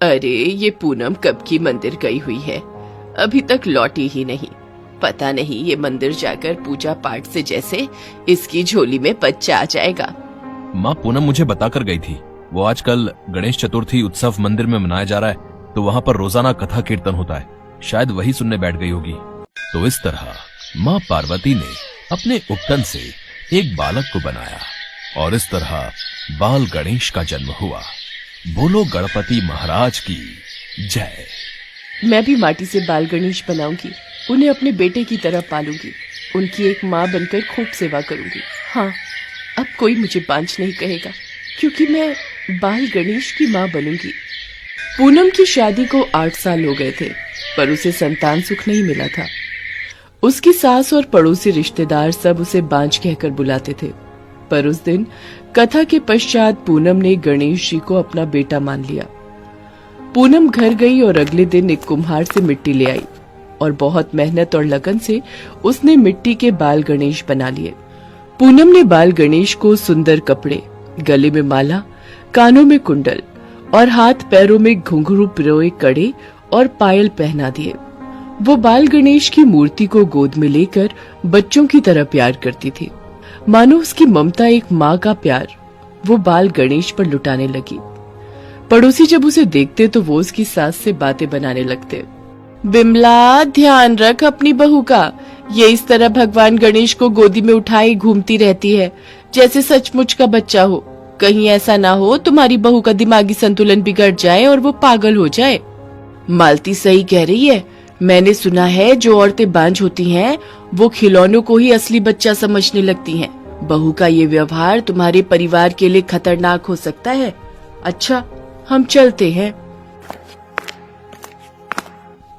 अरे ये पूनम कब की मंदिर गई हुई है, अभी तक लौटी ही नहीं। पता नहीं ये मंदिर जाकर पूजा पाठ से जैसे इसकी झोली में बच्चा आ जाएगा। माँ पूनम मुझे बताकर गई थी, वो आजकल गणेश चतुर्थी उत्सव मंदिर में मनाया जा रहा है, तो वहाँ पर रोजाना कथा कीर्तन होता है, शायद वही सुनने बैठ गई होगी। तो इस तरह माँ पार्वती ने अपने उपटन से एक बालक को बनाया और इस तरह बाल गणेश का जन्म हुआ। बोलो गणपति महाराज की जय। मैं भी माटी से बाल गणेश बनाऊंगी, उन्हें अपने बेटे की तरह पालूंगी, उनकी एक माँ बनकर खूब सेवा करूंगी। हाँ, अब कोई मुझे बांझ नहीं कहेगा, क्योंकि मैं बाल गणेश की माँ बनूंगी। पूनम की शादी को 8 साल हो गए थे, पर उसे संतान सुख नहीं मिला था। उसकी सास और पड़ोसी रिश्तेदार सब उसे बांझ कहकर बुलाते थे। पर उस दिन कथा के पश्चात पूनम ने गणेश जी को अपना बेटा मान लिया। पूनम घर गई और अगले दिन एक कुम्हार से मिट्टी ले आई और बहुत मेहनत और लगन से उसने मिट्टी के बाल गणेश बना लिए। पूनम ने बाल गणेश को सुंदर कपड़े, गले में माला, कानों में कुंडल और हाथ पैरों में घुंघरू पिरोए कड़े और पायल पहना दिए। वो बाल गणेश की मूर्ति को गोद में लेकर बच्चों की तरह प्यार करती थी, मानो उसकी ममता एक माँ का प्यार वो बाल गणेश पर लुटाने लगी। पड़ोसी जब उसे देखते तो वो उसकी सास से बातें बनाने लगते। बिमला, ध्यान रख अपनी बहू का, ये इस तरह भगवान गणेश को गोदी में उठाए घूमती रहती है जैसे सचमुच का बच्चा हो। कहीं ऐसा ना हो तुम्हारी बहू का दिमागी संतुलन बिगड़ जाए और वो पागल हो जाए। मालती सही कह रही है, मैंने सुना है जो औरतें बांझ होती हैं वो खिलौनों को ही असली बच्चा समझने लगती हैं। बहू का ये व्यवहार तुम्हारे परिवार के लिए खतरनाक हो सकता है। अच्छा, हम चलते हैं।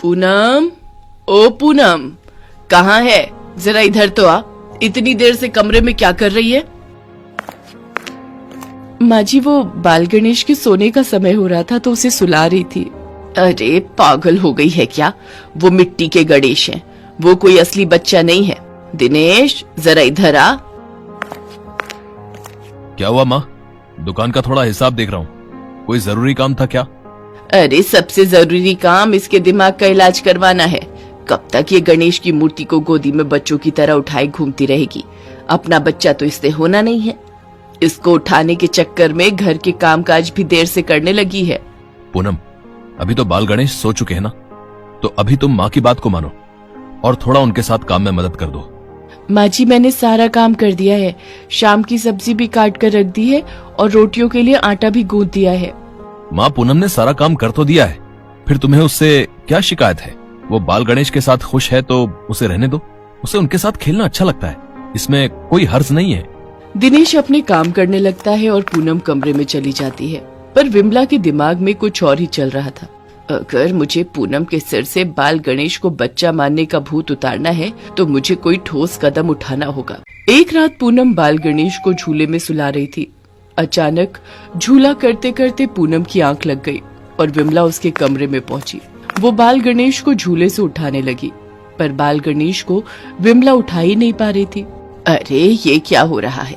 पूनम, ओ पूनम, कहाँ है? जरा इधर तो आ। इतनी देर से कमरे में क्या कर रही है? माँ जी, वो बाल गणेश के सोने का समय हो रहा था तो उसे सुला रही थी। अरे पागल हो गई है क्या? वो मिट्टी के गणेश हैं, वो कोई असली बच्चा नहीं है। दिनेश, जरा इधर आ। क्या हुआ माँ? दुकान का थोड़ा हिसाब देख रहा हूँ, कोई जरूरी काम था क्या? अरे सबसे जरूरी काम इसके दिमाग का इलाज करवाना है। कब तक ये गणेश की मूर्ति को गोदी में बच्चों की तरह उठाए घूमती रहेगी? अपना बच्चा तो इससे होना नहीं है। इसको उठाने के चक्कर में घर के कामकाज भी देर से करने लगी है। पूनम, अभी तो बाल गणेश सो चुके हैं ना, तो अभी तुम माँ की बात को मानो और थोड़ा उनके साथ काम में मदद कर दो। माँ जी, मैंने सारा काम कर दिया है। शाम की सब्जी भी काट कर रख दी है और रोटियों के लिए आटा भी गूंथ दिया है। माँ, पूनम ने सारा काम कर तो दिया है, फिर तुम्हें उससे क्या शिकायत है? वो बाल गणेश के साथ खुश है तो उसे रहने दो, उसे उनके साथ खेलना अच्छा लगता है, इसमें कोई हर्ज नहीं है। दिनेश अपने काम करने लगता है और पूनम कमरे में चली जाती है। पर विमला के दिमाग में कुछ और ही चल रहा था। अगर मुझे पूनम के सिर से बाल गणेश को बच्चा मानने का भूत उतारना है तो मुझे कोई ठोस कदम उठाना होगा। एक रात पूनम बाल गणेश को झूले में सुला रही थी। अचानक झूला करते करते पूनम की आंख लग गई और विमला उसके कमरे में पहुंची। वो बाल गणेश को झूले से उठाने लगी, पर बाल गणेश को विमला उठा ही नहीं पा रही थी। अरे ये क्या हो रहा है?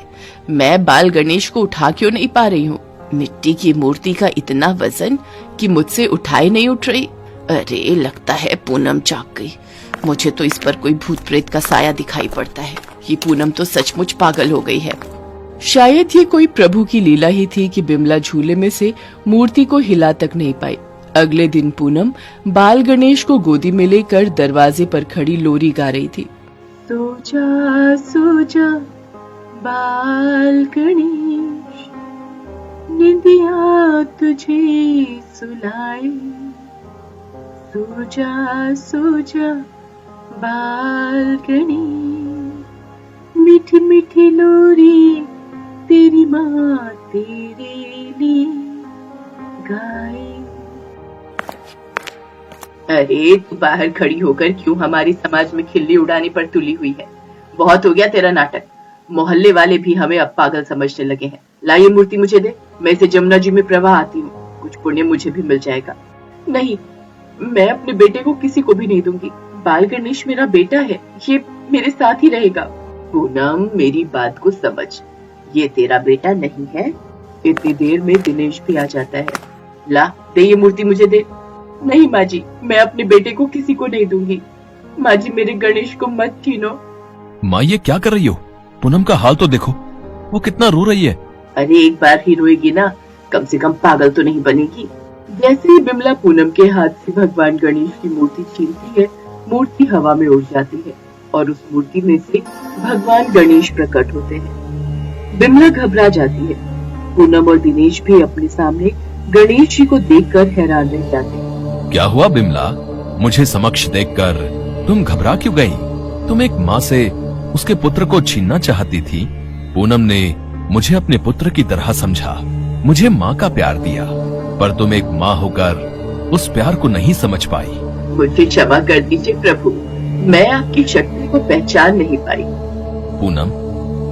मैं बाल गणेश को उठा क्यों नहीं पा रही हूँ? मिट्टी की मूर्ति का इतना वजन कि मुझसे उठाई नहीं उठ रही। अरे लगता है पूनम जाग गई। मुझे तो इस पर कोई भूत प्रेत का साया दिखाई पड़ता है। ये पूनम तो सचमुच पागल हो गई है। शायद ये कोई प्रभु की लीला ही थी कि बिमला झूले में से मूर्ति को हिला तक नहीं पाई। अगले दिन पूनम बाल गणेश को गोदी में लेकर दरवाजे पर खड़ी लोरी गा रही थी। सो जा बाल गणेश, निंदिया तुझे सुलाए। सो जा बाल गणेश, मीठी मीठी लोरी तेरी माँ तेरे लिए गाए। अरे तू बाहर खड़ी होकर क्यों हमारी समाज में खिल्ली उड़ाने पर तुली हुई है? बहुत हो गया तेरा नाटक। मोहल्ले वाले भी हमें अब पागल समझने लगे हैं। ला ये मूर्ति मुझे दे, मैं इसे जमुना जी में प्रवाह आती हूँ, कुछ पुण्य मुझे भी मिल जाएगा। नहीं, मैं अपने बेटे को किसी को भी नहीं दूंगी। बाल गणेश मेरा बेटा है, ये मेरे साथ ही रहेगा। पूनम, मेरी बात को समझ, ये तेरा बेटा नहीं है। इतनी देर में दिनेश भी आ जाता है। ला दे ये मूर्ति मुझे दे। नहीं माँ जी, मैं अपने बेटे को किसी को नहीं दूंगी। माँ जी मेरे गणेश को मत छीनो। माँ ये क्या कर रही हो? पूनम का हाल तो देखो, वो कितना रो रही है। अरे एक बार ही रोएगी ना, कम से कम पागल तो नहीं बनेगी। जैसे ही बिमला पूनम के हाथ से भगवान गणेश की मूर्ति छीनती है, मूर्ति हवा में उड़ जाती है और उस मूर्ति में से भगवान गणेश प्रकट होते हैं। बिमला घबरा जाती है। पूनम और दिनेश भी अपने सामने गणेश जी को देखकर हैरान रह जाते हैं। क्या हुआ बिमला? मुझे समक्ष देखकर तुम घबरा क्यों गई? तुम एक माँ से उसके पुत्र को छीनना चाहती थी। पूनम ने मुझे अपने पुत्र की तरह समझा, मुझे माँ का प्यार दिया, पर तुम एक माँ होकर उस प्यार को नहीं समझ पाई। मुझे क्षमा कर दीजिए प्रभु, मैं आपकी शक्ति को पहचान नहीं पाई। पूनम,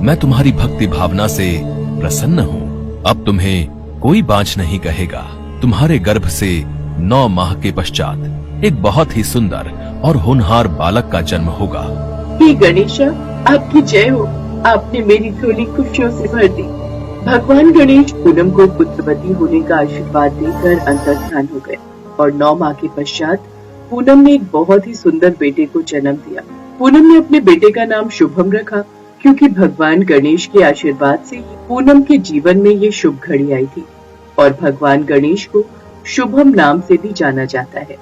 मैं तुम्हारी भक्ति भावना से प्रसन्न हूँ। अब तुम्हें कोई बांझ नहीं कहेगा। तुम्हारे गर्भ से 9 माह के पश्चात एक बहुत ही सुंदर और होनहार बालक का जन्म होगा। हे गणेशा, आपकी जय हो। आपने मेरी झोली खुशियों से भर दी। भगवान गणेश पूनम को पुत्रवती होने का आशीर्वाद देकर अंतर्धान हो गए और 9 माह के पश्चात पूनम ने एक बहुत ही सुंदर बेटे को जन्म दिया। पूनम ने अपने बेटे का नाम शुभम रखा, क्योंकि भगवान गणेश के आशीर्वाद से पूनम के जीवन में ये शुभ घड़ी आई थी और भगवान गणेश को शुभम नाम से भी जाना जाता है।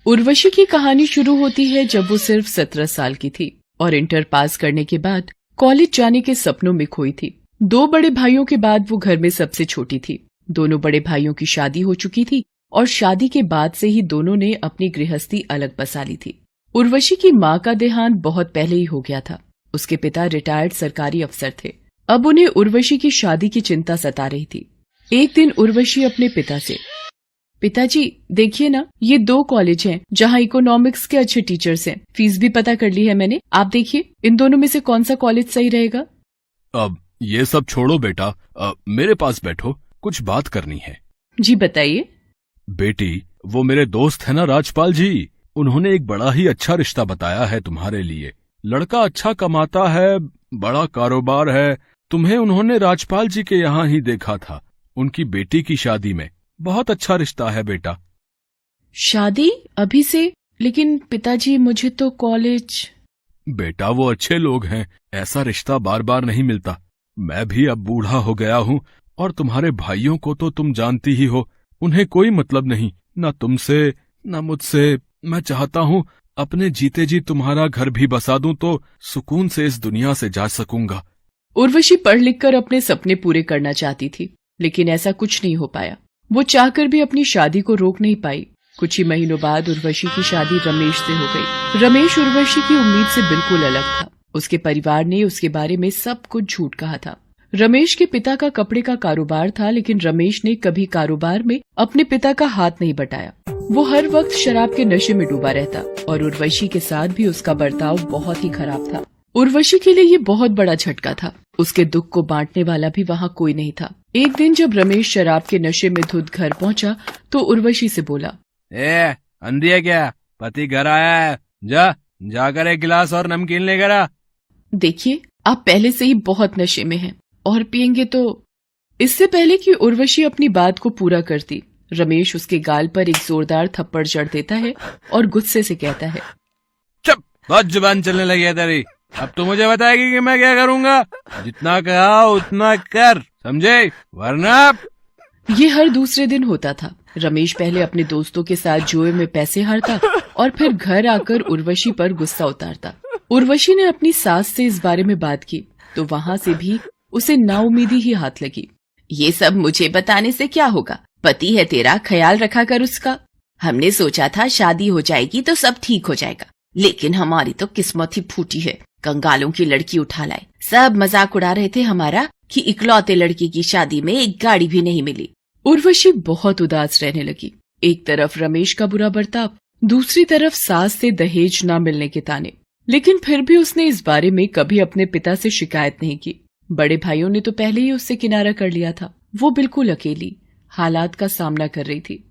उर्वशी की कहानी शुरू होती है जब वो सिर्फ 17 साल की थी और इंटर पास करने के बाद कॉलेज जाने के सपनों में खोई थी। 2 बड़े भाइयों के बाद वो घर में सबसे छोटी थी। दोनों बड़े भाइयों की शादी हो चुकी थी और शादी के बाद से ही दोनों ने अपनी गृहस्थी अलग बसा ली थी। उर्वशी की माँ का देहांत बहुत पहले ही हो गया था। उसके पिता रिटायर्ड सरकारी अफसर थे। अब उन्हें उर्वशी की शादी की चिंता सता रही थी। एक दिन उर्वशी अपने पिता से, पिताजी देखिए ना, ये 2 कॉलेज हैं जहाँ इकोनॉमिक्स के अच्छे टीचर्स हैं। फीस भी पता कर ली है मैंने। आप देखिए इन दोनों में से कौन सा कॉलेज सही रहेगा। अब ये सब छोड़ो बेटा, मेरे पास बैठो, कुछ बात करनी है। जी बताइए। बेटी, वो मेरे दोस्त है ना राजपाल जी, उन्होंने एक बड़ा ही अच्छा रिश्ता बताया है तुम्हारे लिए। लड़का अच्छा कमाता है, बड़ा कारोबार है। तुम्हें उन्होंने राजपाल जी के यहाँ ही देखा था, उनकी बेटी की शादी में। बहुत अच्छा रिश्ता है बेटा। शादी अभी से? लेकिन पिताजी मुझे तो कॉलेज। बेटा वो अच्छे लोग हैं, ऐसा रिश्ता बार बार नहीं मिलता। मैं भी अब बूढ़ा हो गया हूँ और तुम्हारे भाइयों को तो तुम जानती ही हो, उन्हें कोई मतलब नहीं, न तुमसे न मुझसे। मैं चाहता हूँ अपने जीते जी तुम्हारा घर भी बसा दूं तो सुकून से इस दुनिया से जा सकूंगा। उर्वशी पढ़ लिख कर अपने सपने पूरे करना चाहती थी, लेकिन ऐसा कुछ नहीं हो पाया। वो चाहकर भी अपनी शादी को रोक नहीं पाई। कुछ ही महीनों बाद उर्वशी की शादी रमेश से हो गई। रमेश उर्वशी की उम्मीद से बिल्कुल अलग था। उसके परिवार ने उसके बारे में सब कुछ झूठ कहा था। रमेश के पिता का कपड़े का कारोबार था, लेकिन रमेश ने कभी कारोबार में अपने पिता का हाथ नहीं बटाया। वो हर वक्त शराब के नशे में डूबा रहता और उर्वशी के साथ भी उसका बर्ताव बहुत ही खराब था। उर्वशी के लिए ये बहुत बड़ा झटका था। उसके दुख को बांटने वाला भी वहाँ कोई नहीं था। एक दिन जब रमेश शराब के नशे में धुत घर पहुँचा तो उर्वशी से बोला, अंधी है क्या? पति घर आया है, जाकर एक गिलास और नमकीन लेकर आ। देखिए आप पहले से ही बहुत नशे में हैं और पियेंगे तो। इससे पहले कि उर्वशी अपनी बात को पूरा करती, रमेश उसके गाल पर एक जोरदार थप्पड़ जड़ देता है और गुस्से से कहता है, चुप, बहुत जुबान चलने लगी है तेरी। अब तो मुझे बताएगी कि मैं क्या करूंगा। जितना कहा उतना कर, समझे? वरना। ये हर दूसरे दिन होता था। रमेश पहले अपने दोस्तों के साथ जुए में पैसे हारता और फिर घर आकर उर्वशी पर गुस्सा उतारता। उर्वशी ने अपनी सास से इस बारे में बात की तो वहाँ से भी उसे नाउमीदी ही हाथ लगी। ये सब मुझे बताने से क्या होगा? पति है तेरा, ख्याल रखा कर उसका। हमने सोचा था शादी हो जाएगी तो सब ठीक हो जाएगा, लेकिन हमारी तो किस्मत ही फूटी है। कंगालों की लड़की उठा लाए। सब मजाक उड़ा रहे थे हमारा कि इकलौते लड़की की शादी में एक गाड़ी भी नहीं मिली। उर्वशी बहुत उदास रहने लगी। एक तरफ रमेश का बुरा बर्ताव, दूसरी तरफ सास से दहेज न मिलने के ताने। लेकिन फिर भी उसने इस बारे में कभी अपने पिता से शिकायत नहीं की। बड़े भाइयों ने तो पहले ही उससे किनारा कर लिया था। वो बिल्कुल अकेली हालात का सामना कर रही थी।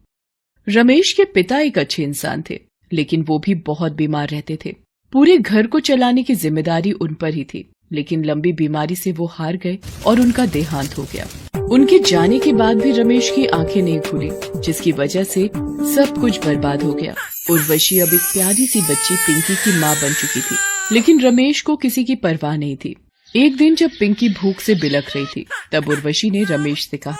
रमेश के पिता एक अच्छे इंसान थे, लेकिन वो भी बहुत बीमार रहते थे। पूरे घर को चलाने की जिम्मेदारी उन पर ही थी, लेकिन लंबी बीमारी से वो हार गए और उनका देहांत हो गया। उनके जाने के बाद भी रमेश की आंखें नहीं खुली, जिसकी वजह से सब कुछ बर्बाद हो गया। उर्वशी अब एक प्यारी सी बच्ची पिंकी की माँ बन चुकी थी, लेकिन रमेश को किसी की परवाह नहीं थी। एक दिन जब पिंकी भूख से बिलख रही थी, तब उर्वशी ने रमेश से कहा,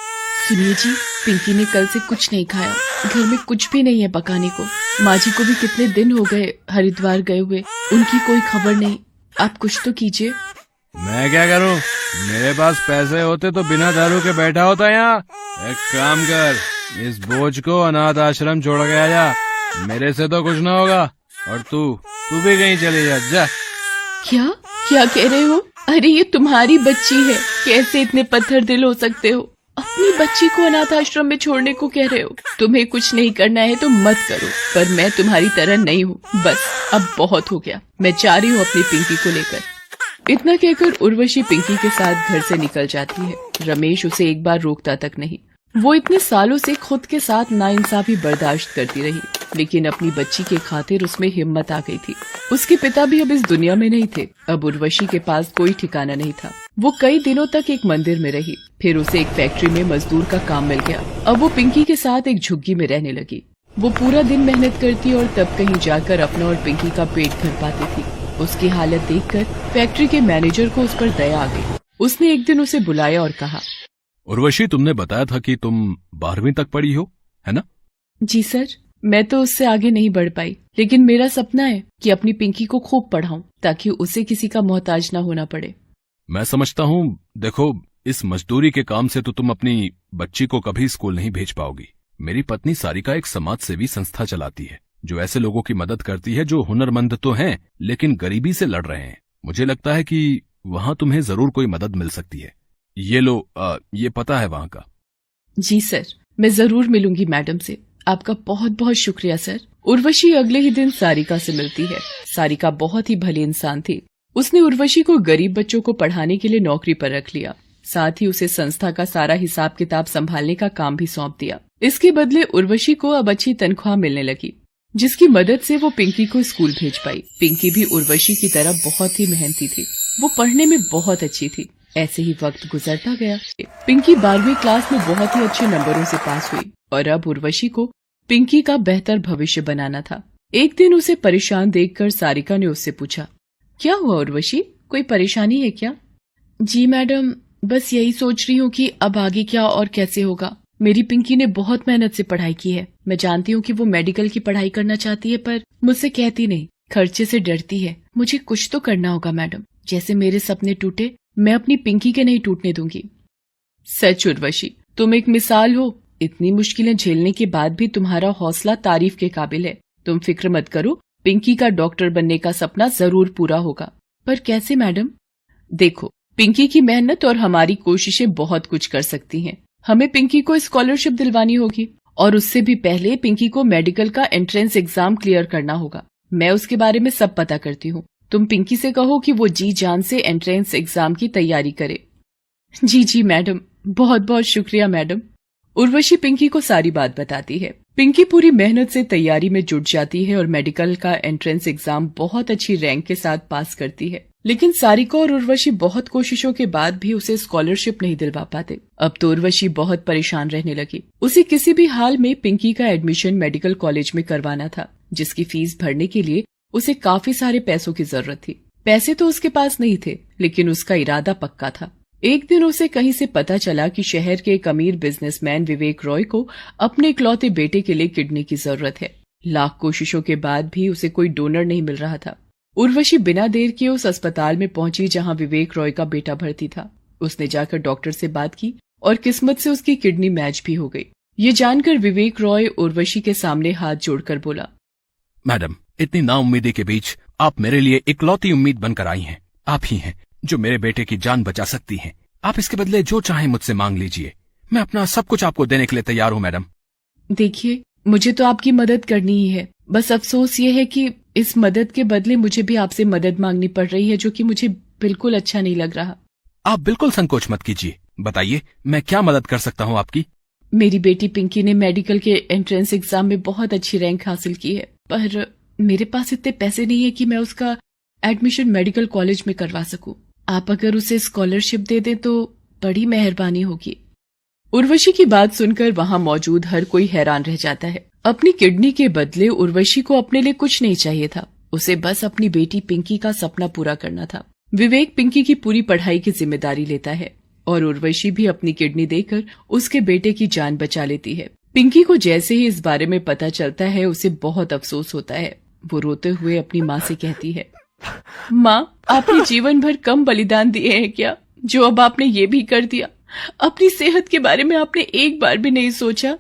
सुनिए जी, पिंकी ने कल से कुछ नहीं खाया, घर में कुछ भी नहीं है पकाने को। माँ जी को भी कितने दिन हो गए हरिद्वार गए हुए, उनकी कोई खबर नहीं। आप कुछ तो कीजिए। मैं क्या करूं? मेरे पास पैसे होते तो बिना दारू के बैठा होता यहाँ। एक काम कर, इस बोझ को अनाथ आश्रम छोड़ के आ जा, मेरे से तो कुछ ना होगा। और तू भी कहीं चली जा। जा। क्या क्या कह रहे हो? अरे ये तुम्हारी बच्ची है, कैसे इतने पत्थर दिल हो सकते हो? अपनी बच्ची को अनाथ आश्रम में छोड़ने को कह रहे हो? तुम्हें कुछ नहीं करना है तो मत करो, पर मैं तुम्हारी तरह नहीं हूँ। बस अब बहुत हो गया, मैं जा रही हूँ अपनी पिंकी को लेकर। इतना कहकर उर्वशी पिंकी के साथ घर से निकल जाती है। रमेश उसे एक बार रोकता तक नहीं। वो इतने सालों से खुद के साथ नाइंसाफी बर्दाश्त करती रही, लेकिन अपनी बच्ची के खातिर उसमें हिम्मत आ गई थी। उसके पिता भी अब इस दुनिया में नहीं थे। अब उर्वशी के पास कोई ठिकाना नहीं था। वो कई दिनों तक एक मंदिर में रही, फिर उसे एक फैक्ट्री में मजदूर का काम मिल गया। अब वो पिंकी के साथ एक झुग्गी में रहने लगी। वो पूरा दिन मेहनत करती और तब कहीं जाकर अपना और पिंकी का पेट भर पाती थी। उसकी हालत देखकर फैक्ट्री के मैनेजर को उस पर दया आ गई। उसने एक दिन उसे बुलाया और कहा, उर्वशी, तुमने बताया था कि तुम 12वीं तक पढ़ी हो, है ना? जी सर, मैं तो उससे आगे नहीं बढ़ पाई, लेकिन मेरा सपना है कि अपनी पिंकी को खूब पढ़ाऊं ताकि उसे किसी का मोहताज न होना पड़े। मैं समझता हूँ, देखो, इस मजदूरी के काम से तो तुम अपनी बच्ची को कभी स्कूल नहीं भेज पाओगी। मेरी पत्नी सारिका एक समाज सेवी संस्था चलाती है, जो ऐसे लोगों की मदद करती है जो हुनरमंद तो हैं, लेकिन गरीबी से लड़ रहे हैं। मुझे लगता है कि वहाँ तुम्हें जरूर कोई मदद मिल सकती है। ये लो, ये पता है वहाँ का। जी सर, मैं जरूर मिलूंगी मैडम से। आपका बहुत बहुत शुक्रिया सर। उर्वशी अगले ही दिन सारिका से मिलती है। सारिका बहुत ही भली इंसान थी। उसने उर्वशी को गरीब बच्चों को पढ़ाने के लिए नौकरी पर रख लिया। साथ ही उसे संस्था का सारा हिसाब किताब संभालने का काम भी सौंप दिया। इसके बदले उर्वशी को अब अच्छी तनख्वाह मिलने लगी, जिसकी मदद से वो पिंकी को स्कूल भेज पाई। पिंकी भी उर्वशी की तरह बहुत ही मेहनती थी। वो पढ़ने में बहुत अच्छी थी। ऐसे ही वक्त गुजरता गया। पिंकी 12वीं क्लास में बहुत ही अच्छे नंबरों से पास हुई और अब उर्वशी को पिंकी का बेहतर भविष्य बनाना था। एक दिन उसे परेशान देखकर सारिका ने उससे पूछा, क्या हुआ उर्वशी, कोई परेशानी है क्या? जी मैडम, बस यही सोच रही हूँ कि अब आगे क्या और कैसे होगा। मेरी पिंकी ने बहुत मेहनत से पढ़ाई की है। मैं जानती हूँ कि वो मेडिकल की पढ़ाई करना चाहती है, पर मुझसे कहती नहीं, खर्चे से डरती है। मुझे कुछ तो करना होगा मैडम। जैसे मेरे सपने टूटे, मैं अपनी पिंकी के नहीं टूटने दूंगी। सच उर्वशी, तुम एक मिसाल हो। इतनी मुश्किलें झेलने के बाद भी तुम्हारा हौसला तारीफ के काबिल है। तुम फिक्र मत करो, पिंकी का डॉक्टर बनने का सपना जरूर पूरा होगा। पर कैसे मैडम? देखो, पिंकी की मेहनत और हमारी कोशिशें बहुत कुछ कर सकती हैं। हमें पिंकी को स्कॉलरशिप दिलवानी होगी और उससे भी पहले पिंकी को मेडिकल का एंट्रेंस एग्जाम क्लियर करना होगा। मैं उसके बारे में सब पता करती हूँ। तुम पिंकी से कहो कि वो जी जान से एंट्रेंस एग्जाम की तैयारी करे। जी जी मैडम, बहुत बहुत शुक्रिया मैडम। उर्वशी पिंकी को सारी बात बताती है। पिंकी पूरी मेहनत से तैयारी में जुट जाती है और मेडिकल का एंट्रेंस एग्जाम बहुत अच्छी रैंक के साथ पास करती है। लेकिन सारिका और उर्वशी बहुत कोशिशों के बाद भी उसे स्कॉलरशिप नहीं दिलवा पाते। अब तो उर्वशी बहुत परेशान रहने लगी। उसे किसी भी हाल में पिंकी का एडमिशन मेडिकल कॉलेज में करवाना था, जिसकी फीस भरने के लिए उसे काफी सारे पैसों की जरूरत थी। पैसे तो उसके पास नहीं थे, लेकिन उसका इरादा पक्का था। एक दिन उसे कहीं से पता चला कि शहर के एक अमीर बिजनेसमैन विवेक रॉय को अपने इकलौते बेटे के लिए किडनी की जरूरत है। लाख कोशिशों के बाद भी उसे कोई डोनर नहीं मिल रहा था। उर्वशी बिना देर किए उस अस्पताल में पहुंची जहां विवेक रॉय का बेटा भर्ती था। उसने जाकर डॉक्टर से बात की और किस्मत से उसकी किडनी मैच भी हो गई। ये जानकर विवेक रॉय उर्वशी के सामने हाथ जोड़कर बोला, मैडम, इतनी नाउम्मीदी के बीच आप मेरे लिए इकलौती उम्मीद बनकर आई हैं। आप ही हैं जो मेरे बेटे की जान बचा सकती हैं। आप इसके बदले जो चाहें मुझसे मांग लीजिए। मैं अपना सब कुछ आपको देने के लिए तैयार हूँ मैडम। देखिए, मुझे तो आपकी मदद करनी ही है। बस अफसोस ये है कि इस मदद के बदले मुझे भी आपसे मदद मांगनी पड़ रही है, जो कि मुझे बिल्कुल अच्छा नहीं लग रहा। आप बिल्कुल संकोच मत कीजिए, बताइए मैं क्या मदद कर सकता हूँ आपकी। मेरी बेटी पिंकी ने मेडिकल के एंट्रेंस एग्जाम में बहुत अच्छी रैंक हासिल की है, पर मेरे पास इतने पैसे नहीं है कि मैं उसका एडमिशन मेडिकल कॉलेज में करवा सकूं। आप अगर उसे स्कॉलरशिप दे दें तो बड़ी मेहरबानी होगी। उर्वशी की बात सुनकर वहां मौजूद हर कोई हैरान रह जाता है। अपनी किडनी के बदले उर्वशी को अपने लिए कुछ नहीं चाहिए था, उसे बस अपनी बेटी पिंकी का सपना पूरा करना था। विवेक पिंकी की पूरी पढ़ाई की जिम्मेदारी लेता है और उर्वशी भी अपनी किडनी देकर उसके बेटे की जान बचा लेती है। पिंकी को जैसे ही इस बारे में पता चलता है उसे बहुत अफसोस होता है। वो रोते हुए अपनी माँ से कहती है, माँ, आपने जीवन भर कम बलिदान दिए हैं क्या, जो अब आपने ये भी कर दिया? अपनी सेहत के बारे में आपने एक बार भी नहीं सोचा?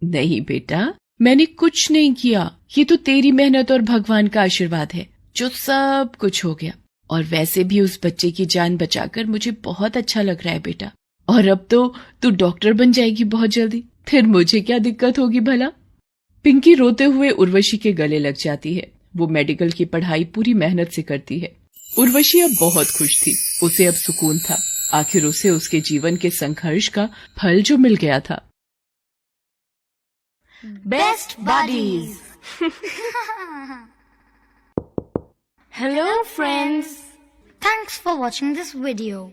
नहीं बेटा, मैंने कुछ नहीं किया, ये तो तेरी मेहनत और भगवान का आशीर्वाद है जो सब कुछ हो गया। और वैसे भी उस बच्चे की जान बचाकर मुझे बहुत अच्छा लग रहा है बेटा। और अब तो तू डॉक्टर बन जाएगी बहुत जल्दी, फिर मुझे क्या दिक्कत होगी भला? पिंकी रोते हुए उर्वशी के गले लग जाती है। वो मेडिकल की पढ़ाई पूरी मेहनत से करती है। उर्वशी अब बहुत खुश थी, उसे अब सुकून था। आखिर उसे उसके जीवन के संघर्ष का फल जो मिल गया था। Best buddies. Hello friends. Thanks for watching this video.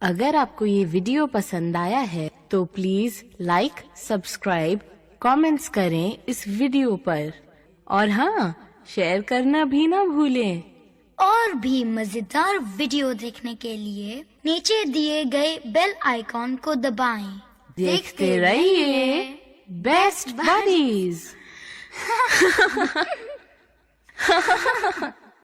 अगर आपको ये वीडियो पसंद आया है तो प्लीज लाइक, सब्सक्राइब, कमेंट्स करें इस वीडियो पर और हाँ, शेयर करना भी ना भूलें। और भी मजेदार वीडियो देखने के लिए नीचे दिए गए बेल आइकॉन को दबाएं। देखते रहिए बेस्ट बडीज।